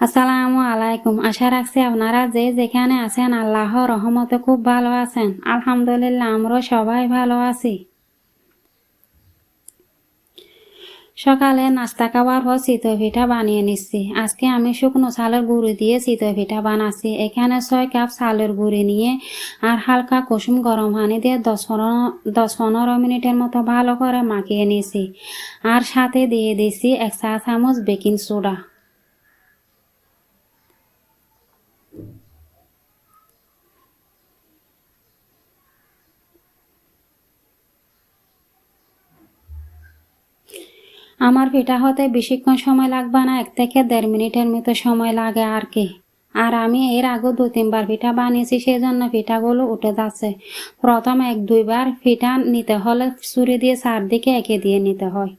আসসালামু আলাইকুম। আশা রাখছি আপনারা যে যেখানে আছেন আল্লাহর রহমতে খুব ভালো আছেন। আলহামদুলিল্লাহ আমরা সবাই ভালো আছি। সকালে নাস্তা খাওয়ার পর চিতই পিঠা বানিয়ে নিচ্ছি। আজকে আমি শুকনো চালের গুঁড়ি দিয়ে চিতই পিঠা বানাচ্ছি। এখানে 6 কাপ চালের গুঁড়ি নিয়ে আর হালকা কুসুম গরম পানি দিয়ে 10-15 মিনিটের মতো ভালো করে মাখিয়ে নিছি। আর সাথে দিয়ে দিচ্ছি 1 চা চামচ বেকিং সোডা। আমার পিঠা হতে বেশিক্ষণ সময় লাগবে না, 1 থেকে 1.5 মিনিটের মতো সময় লাগে আর কি। আর আমি এর আগে 2-3 বার পিঠা বানিয়েছি, সেই জন্য পিঠাগুলো উঠে যাচ্ছে। প্রথম 1-2 বার পিঠা নিতে হলে ছুরি দিয়ে চারদিকে এঁকে দিয়ে নিতে হয়।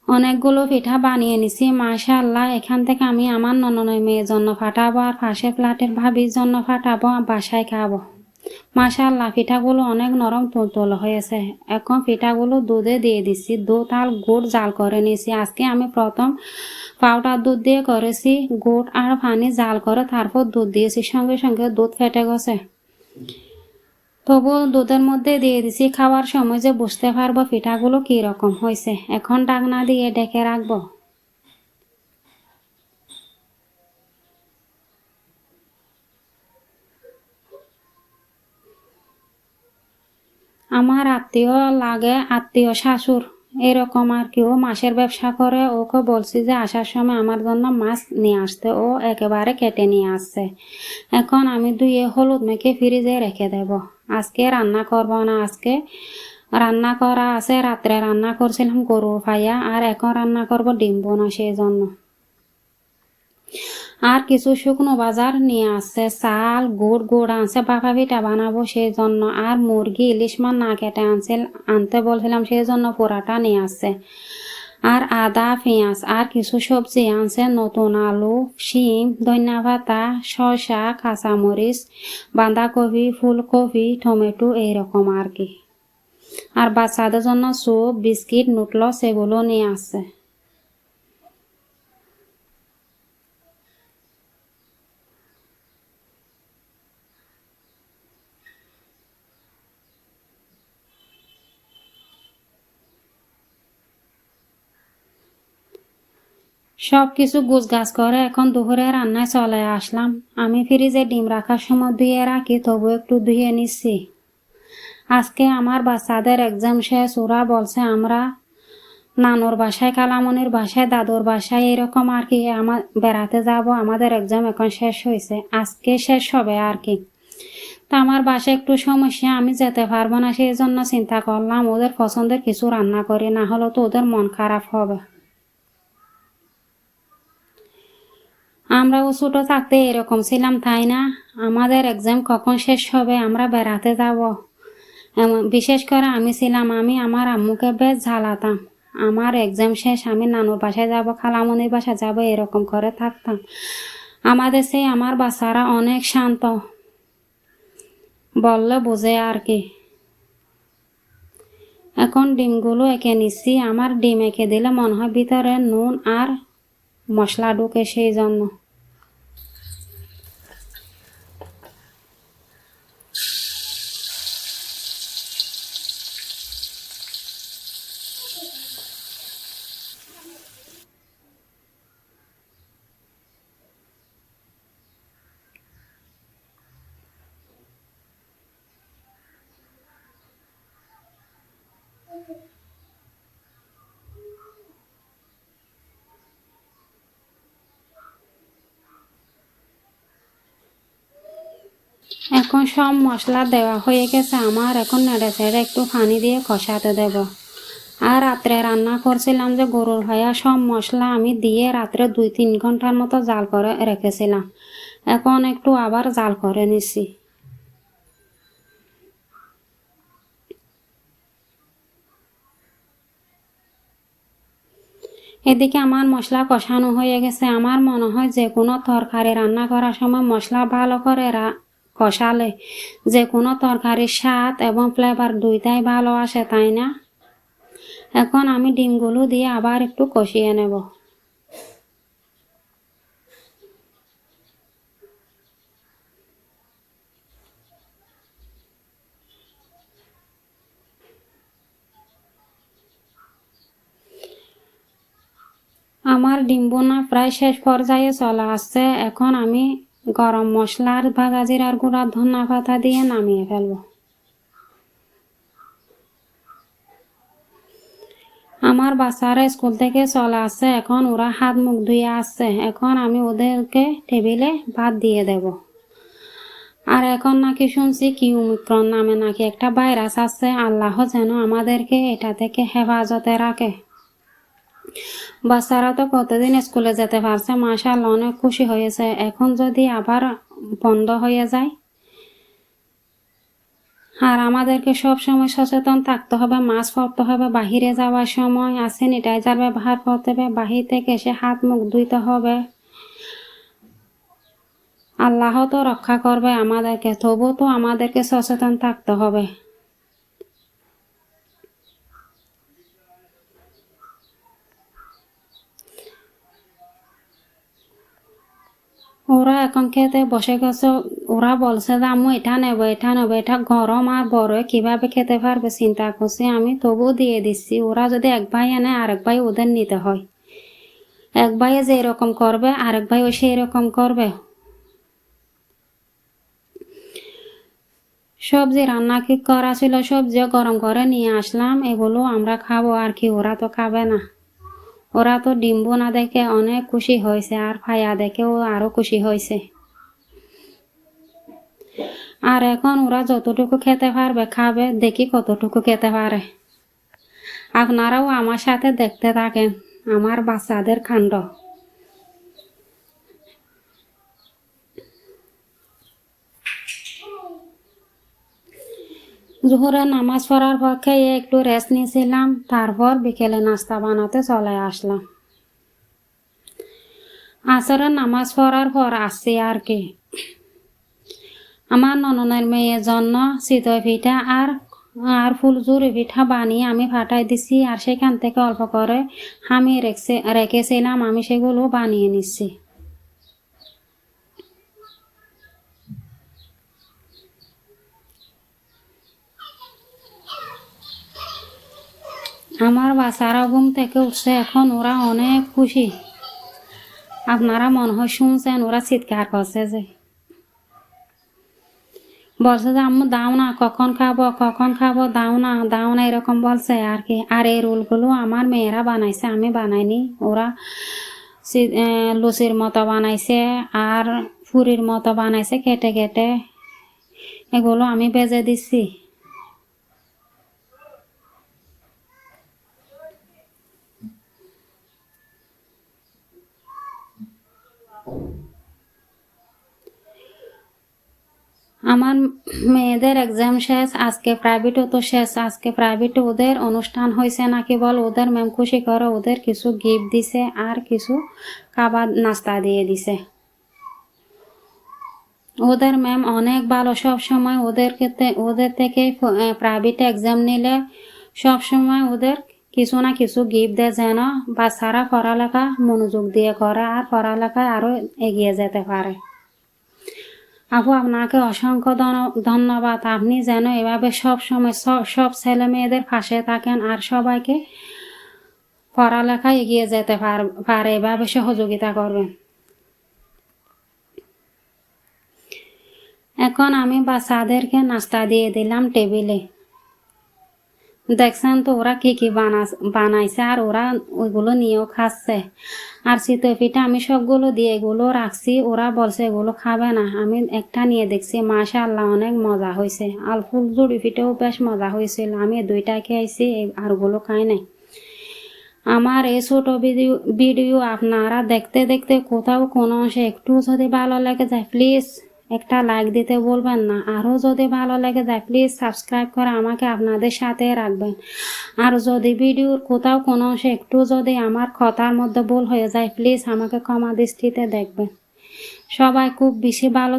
অনেকগুলো পিঠা বানিয়ে নিছি মাশাআল্লাহ। এখান থেকে আমি আমার ননদের মেয়ের জন্য ফাটাবো আর পাশের ফ্ল্যাটের ভাবির জন্য ফাটাবো, বাসায় খাবো। মাশাআল্লাহ পিঠাগুলো অনেক নরম তুলতুল হয়েছে। এখন পিঠাগুলো দুধে দিয়ে দিচ্ছি। দুধ আর গুড় জাল করে নিয়েছি। আজকে আমি প্রথম পাউডার দুধ দিয়ে করেছি, গুড় আর পানি জাল করে তারপর দুধ দিয়েছি। সঙ্গে সঙ্গে দুধ ফেটে গেছে, তবুও দুধের মধ্যে দিয়ে দিছি। খাওয়ার সময় যে বুঝতে পারবো পিঠাগুলো কি রকম হয়েছে। এখন ঢাকনা দিয়ে ঢেকে রাখবো। আমার আত্মীয় লাগে, আত্মীয় শাশুর এরকম আর কি। ও মাছের ব্যবসা করে। ওকে বলছি যে আসার সময় আমার জন্য মাছ নিয়ে আসতে, ও একেবারে কেটে নিয়ে আসছে। এখন আমি ধুয়ে হলুদ মেখে ফ্রিজে রেখে দেব। আজকে রান্না করব না। আজকে রান্না করা আছে, রাত্রে রান্না করছিলাম গরুর ফাইয়া, আর এখন রান্না করব ডিম বোনা, সেই জন্য। আর কিছু শুকনো বাজার নিয়ে আসছে, চাল গুড় আনছে বাফা পিঠা বানাবো সেই জন্য। আর মুরগি ইলিশ মাছ না কেটে আনতে বলছিলাম, সেই জন্য পোড়াটা নিয়ে আসছে। আর আদা পেঁয়াজ আর কিছু সবজি আনছে, নতুন আলু, শিম, ধনিয়া পাতা, শসা, কাঁচামরিচ, বাঁধাকপি, ফুলকপি, টমেটো এইরকম আর কি। আর বাচ্চাদের জন্য স্যুপ, বিস্কিট, নুডলস এগুলো নিয়ে আসছে। সব কিছু গুছগাছ করে এখন দুপুরে রান্নায় চলে আসলাম। আমি ফ্রিজে ডিম রাখার সময় ধুয়ে রাখি, তবু একটু ধুয়ে নিচ্ছি। আজকে আমার বাচ্চাদের এক্সাম শেষ। ওরা বলছে আমরা নানুর বাসায়, খালামনির বাসায়, দাদুর বাসায় এরকম আর কি আমার বেড়াতে যাব। আমাদের এক্সাম এখন শেষ হয়েছে, আজকে শেষ হবে আর কি। তা আমার বাসায় একটু সমস্যা, আমি যেতে পারবো না। সেই জন্য চিন্তা করলাম ওদের পছন্দের কিছু রান্না করি, না হলে তো ওদের মন খারাপ হবে। আমরাও ছোট থাকতে এরকম ছিলাম, তাই না? আমাদের এক্সাম কখন শেষ হবে, আমরা বেড়াতে যাব। বিশেষ করে আমি ছিলাম, আমি আমার আম্মুকে বেশ ঝালাতাম। আমার এক্সাম শেষ, আমি নানুর বাসায় যাব, খালামনির বাসায় যাব, এরকম করে থাকতাম। আমাদের সেই আমার বাচ্চারা অনেক শান্ত, বললে বোঝে আর কি। এখন ডিমগুলো এঁকে নিচ্ছি। আমার ডিম এঁকে দিলে মনে হয় ভিতরে নুন আর মশলা ঢুকে, সেই জন্য। এখন সব মশলা দেওয়া হয়ে গেছে আমার। এখন নেড়ে ছেড়ে একটু পানি দিয়ে কষাতে দেব। আর রাত্রে রান্না করছিলাম যে গরুর ভাইয়া, সব মশলা আমি দিয়ে রাত্রে 2-3 ঘন্টার মতো জাল করে রেখেছিলাম। এখন একটু আবার জাল করে নিচ্ছি। এদিকে আমার মশলা কষানো হয়ে গেছে। আমার মনে হয় যে কোনো তরকারি রান্না করার সময় মশলা ভালো করে কষালে যে কোনো তরকারির স্বাদ এবং ফ্লেভার দুইটাই ভালো আসে, তাই না? এখন আমি ডিমগুলো দিয়ে আবার একটু কষিয়ে নেব। আমার ডিম বোনা প্রায় শেষ পর্যায়ে চলে আসছে। এখন আমি গরম মশলার ভাজা জিরার গুঁড়া ধনিয়া পাতা দিয়ে নামিয়ে ফেলবো। আমার বাচ্চারা স্কুল থেকে চলে আসছে, এখন ওরা হাত মুখ ধুয়ে আসছে। এখন আমি ওদেরকে টেবিলে ভাত দিয়ে দেব। আর এখন নাকি শুনছি কি ওমিক্রন নামে নাকি একটা ভাইরাস আছে। আল্লাহ যেন আমাদেরকে এটা থেকে হেফাজতে রাখে। বাচ্চারা তো কতদিন স্কুলে যেতে পারছে, মাশাআল্লাহ অনেক খুশি হয়েছে। এখন যদি আবার বন্ধ হয়ে যায়, আর আমাদেরকে সব সময় সচেতন থাকতে হবে, মাস্ক পরতে হবে, বাহিরে যাওয়ার সময় স্যানিটাইজার ব্যবহার করতে হবে, বাহির থেকে এসে হাত মুখ ধুইতে হবে। আল্লাহ তো রক্ষা করবে আমাদেরকে, তবু তো আমাদেরকে সচেতন থাকতে হবে। ওরা এখন খেতে বসে গেছে। ওরা বলছে যে আম্মু এটা নেবো, এটা নেবো, এটা গরম আর বড় কিভাবে খেতে পারবে চিন্তা করছি আমি, তবু দিয়ে দিচ্ছি। ওরা যদি এক ভাই এনে আরেক ভাই ওদের নিতে হয়। এক ভাইয়ে যে এরকম করবে আরেক ভাইও সেই রকম করবে। সবজি রান্না কি করা ছিল, সবজি গরম করে নিয়ে আসলাম, এগুলো আমরা খাবো আর কি, ওরা তো খাবে না। ওরা তো ডিম বোনা দেখে অনেক খুশি হয়েছে, আর ভাইয়া দেখেও আরো খুশি হয়েছে। আর এখন ওরা যতটুকু খেতে পারবে খাবে, দেখি কতটুকু খেতে পারে। আপনারাও আমার সাথে দেখতে থাকেন আমার বাচ্চাদের কাণ্ড। জোহরের নামাজ পড়ার পর খেয়ে একটু রেস্ট নিয়েছিলাম, তারপর বিকেলে নাস্তা বানাতে চলে আসলাম। আসরের নামাজ পড়ার পর আসছি আর কি। আমার ননদের মেয়ের জন্য চিতই পিঠা আর ফুলঝুরি পিঠা বানিয়ে আমি পাঠাই দিছি, আর সেখান থেকে অল্প করে আমি রেখেছিলাম, আমি সেগুলো বানিয়ে নিচ্ছি। আমার বাচ্চারা ঘুম থেকে উঠছে, এখন ওরা অনেক খুশি। আপনারা মনে হয় শুনছেন ওরা চিৎকার করছে, যে বলছে যে আম্মু দাও না, কখন খাবো, কখন খাবো, দাও না, দাও না, এরকম বলছে আর কি। আর এই রোলগুলো আমার মেয়েরা বানাইছে, আমি বানাইনি। ওরা লুচির মতো বানাইছে আর পুরির মতো বানাইছে কেটে কেটে, এগুলো আমি ভেজে দিচ্ছি। আমার মেয়েদের এক্সাম শেষ, আজকে প্রাইভেটও তো শেষ। আজকে প্রাইভেটে ওদের অনুষ্ঠান হয়েছে নাকি বল, ওদের ম্যাম খুশি করে ওদের কিছু গিফট দিছে আর কিছু খাবার নাস্তা দিয়ে দিছে। ওদের ম্যাম অনেক ভালো, সব সময় ওদের থেকে প্রাইভেট এক্সাম নিলে সব সময় ওদের কিছু না কিছু গিফট দেয়, যেন বাচ্চারা পড়ালেখা মনোযোগ দিয়ে করে আর পড়ালেখায় আরো এগিয়ে যেতে পারে। আপু আপনাকে অসংখ্য ধন্যবাদ। আপনি যেন এভাবে সব সময় সব ছেলে মেয়েদের পাশে থাকেন আর সবাইকে পড়ালেখায় এগিয়ে যেতে পারে এভাবে সহযোগিতা করবেন। এখন আমি বাচ্চাদেরকে নাস্তা দিয়ে দিলাম টেবিলে। দেখছেন তো ওরা কি কি বানাইছে, আর ওরা ওইগুলো নিয়েও খাচ্ছে। আর চিতই পিঠা আমি সবগুলো দিয়ে এগুলো রাখছি, ওরা বলছে এগুলো খাবে না। আমি একটা নিয়ে দেখছি, মাশাআল্লাহ অনেক মজা হয়েছে। আর ফুলঝুরি পিঠাও বেশ মজা হয়েছিল, আমি দুইটা খেয়েছি, আর ওগুলো খাই নাই। আমার এই ছোট ভিডিও আপনারা দেখতে দেখতে কোথাও কোনো অংশে একটু যদি ভালো লেগে যায় প্লিজ একটা লাইক দিতে বলবেন না। আরও যদি ভালো লেগে যায় প্লিজ সাবস্ক্রাইব করে আমাকে আপনাদের সাথে রাখবেন। আর যদি ভিডিওর কোথাও কোনো অংশে একটু যদি আমার কথার মধ্যে ভুল হয়ে যায় প্লিজ আমাকে ক্ষমা দৃষ্টিতে দেখবেন। সবাই খুব বেশি ভালো